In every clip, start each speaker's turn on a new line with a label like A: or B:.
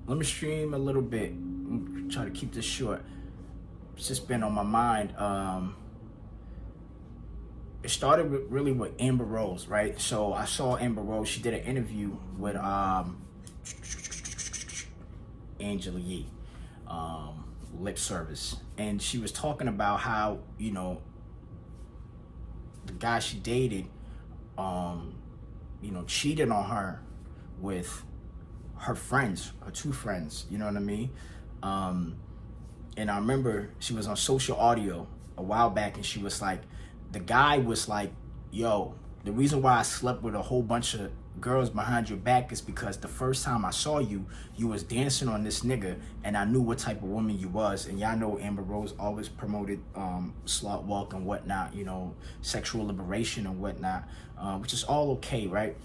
A: let me stream a little bit. Try to keep this short. It's just been on my mind. It started really with Amber Rose, right? So I saw Amber Rose. She did an interview with Angela Yee, Lip Service, and she was talking about how, you know, the guy she dated, you know, cheated on her with her friends, her two friends, you know what I mean? And I remember she was on Social Audio a while back, and she was like, the guy was like, yo, the reason why I slept with a whole bunch of girls behind your back is because the first time I saw you, you was dancing on this nigga, and I knew what type of woman you was. And y'all know Amber Rose always promoted slut walk and whatnot, you know, sexual liberation and whatnot, which is all okay, right?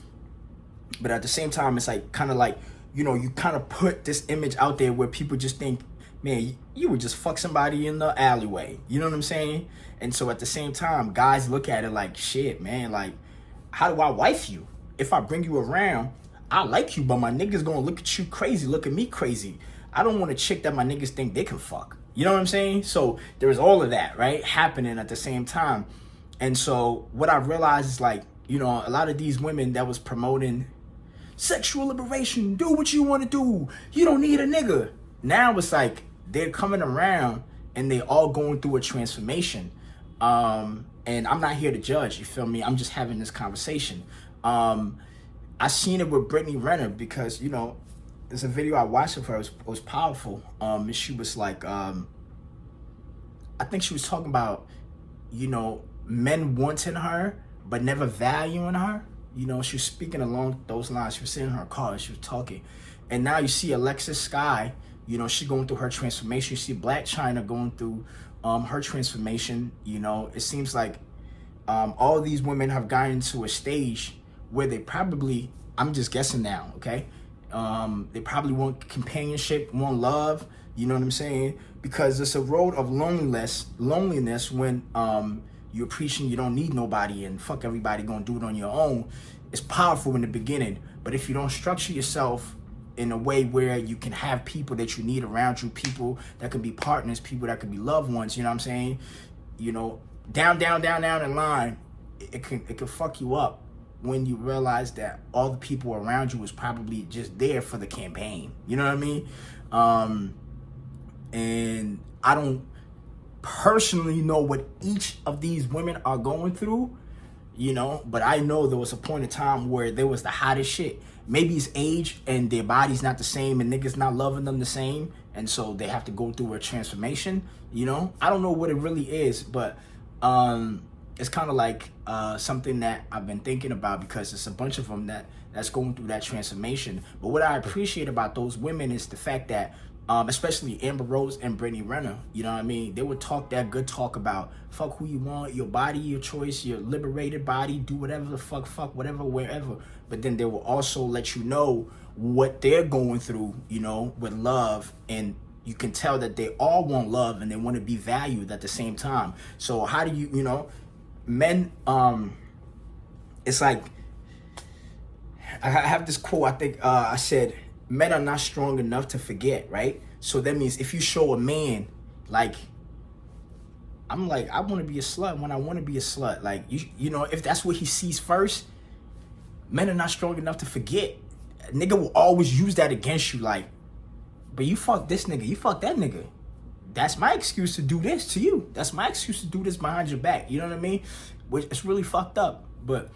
A: But at the same time, it's like kind of like, you know, you kind of put this image out there where people just think, man, you would just fuck somebody in the alleyway. You know what I'm saying? And so at the same time, guys look at it like, shit, man, like, how do I wife you? If I bring you around, I like you, but my niggas gonna look at you crazy, look at me crazy. I don't want a chick that my niggas think they can fuck. You know what I'm saying? So there's all of that, right, happening at the same time. And so what I realized is, like, you know, a lot of these women that was promoting sexual liberation, do what you want to do, you don't need a nigga. Now it's like they're coming around and they all going through a transformation. And I'm not here to judge, you feel me? I'm just having this conversation. I seen it with Brittany Renner because, you know, there's a video I watched of her, it was powerful. And she was like, I think she was talking about, you know, men wanting her, but never valuing her. You know, she was speaking along those lines. She was sitting in her car and she was talking. And now you see Alexis Skyy, you know, she going through her transformation. You see Blac Chyna going through her transformation. You know, it seems like all these women have gotten to a stage where they probably, I'm just guessing now, okay? They probably want companionship, want love, you know what I'm saying? Because it's a road of loneliness when you're preaching you don't need nobody and fuck everybody, gonna do it on your own. It's powerful in the beginning, but if you don't structure yourself in a way where you can have people that you need around you, people that can be partners, people that can be loved ones, you know what I'm saying? You know, down the line, it can fuck you up when you realize that all the people around you is probably just there for the campaign. You know what I mean? And I don't personally know what each of these women are going through, you know, but I know there was a point in time where there was the hottest shit. Maybe it's age and their body's not the same and niggas not loving them the same, and so they have to go through a transformation, you know? I don't know what it really is, but it's kind of like something that I've been thinking about because it's a bunch of them that's going through that transformation. But what I appreciate about those women is the fact that especially Amber Rose and Brittany Renner, you know what I mean? They would talk that good talk about fuck who you want, your body, your choice, your liberated body, do whatever the fuck, whatever, wherever. But then they will also let you know what they're going through, you know, with love. And you can tell that they all want love and they want to be valued at the same time. So how do you, you know, men, it's like, I have this quote, I think I said, men are not strong enough to forget, right? So that means if you show a man, like, I'm like, I want to be a slut when I want to be a slut. Like, you know, if that's what he sees first, men are not strong enough to forget. A nigga will always use that against you, like, but you fuck this nigga, you fuck that nigga. That's my excuse to do this to you. That's my excuse to do this behind your back. You know what I mean? Which it's really fucked up, but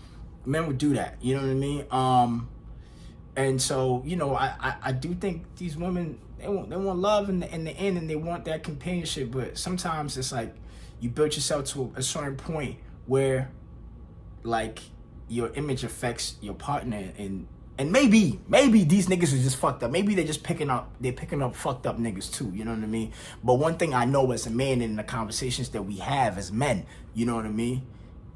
A: men would do that. You know what I mean? And so, you know, I do think these women, they want love in the end, and they want that companionship. But sometimes it's like you build yourself to a certain point where, like, your image affects your partner, and maybe these niggas are just fucked up. Maybe they're picking up fucked up niggas too. You know what I mean? But one thing I know as a man in the conversations that we have as men, you know what I mean?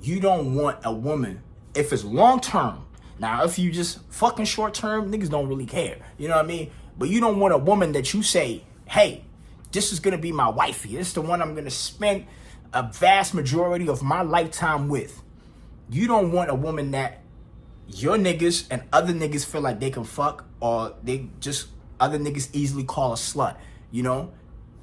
A: You don't want a woman, if it's long term. Now, if you just fucking short term, niggas don't really care. You know what I mean? But you don't want a woman that you say, hey, this is going to be my wifey. This is the one I'm going to spend a vast majority of my lifetime with. You don't want a woman that your niggas and other niggas feel like they can fuck, or they just other niggas easily call a slut, you know?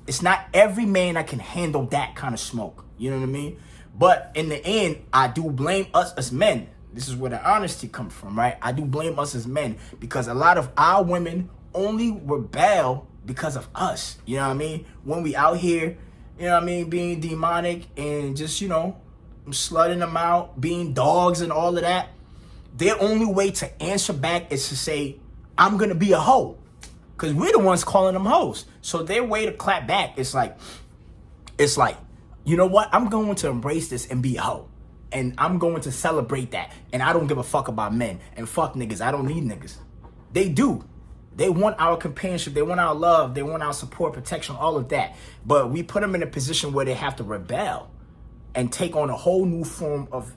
A: It's not every man that can handle that kind of smoke, you know what I mean? But in the end, I do blame us as men. This is where the honesty comes from, right? I do blame us as men because a lot of our women only rebel because of us, you know what I mean? When we out here, you know what I mean, being demonic and just, you know, slutting them out, being dogs and all of that, their only way to answer back is to say, I'm going to be a hoe. Because we're the ones calling them hoes. So their way to clap back is like, you know what? I'm going to embrace this and be a hoe. And I'm going to celebrate that. And I don't give a fuck about men. And fuck niggas. I don't need niggas. They do. They want our companionship. They want our love. They want our support, protection, all of that. But we put them in a position where they have to rebel and take on a whole new form of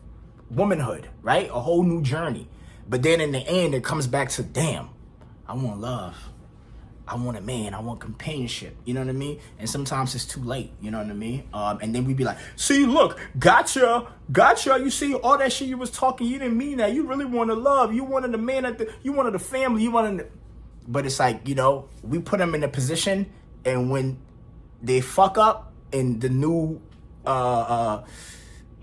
A: womanhood, right? A whole new journey. But then in the end, it comes back to, damn, I want love. I want a man. I want companionship. You know what I mean? And sometimes it's too late. You know what I mean? And then we be like, see, look, gotcha. You see, all that shit you was talking, you didn't mean that. You really wanted love. You wanted a man, you wanted a family. You wanted... But it's like, you know, we put them in a position, and when they fuck up in the new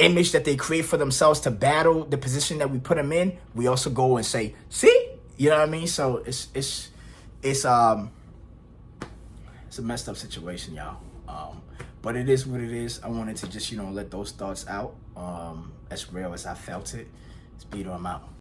A: image that they create for themselves to battle the position that we put them in, we also go and say, see? You know what I mean? So it's a messed up situation, y'all. But it is what it is. I wanted to just, you know, let those thoughts out as real as I felt it. Speedo, I'm out.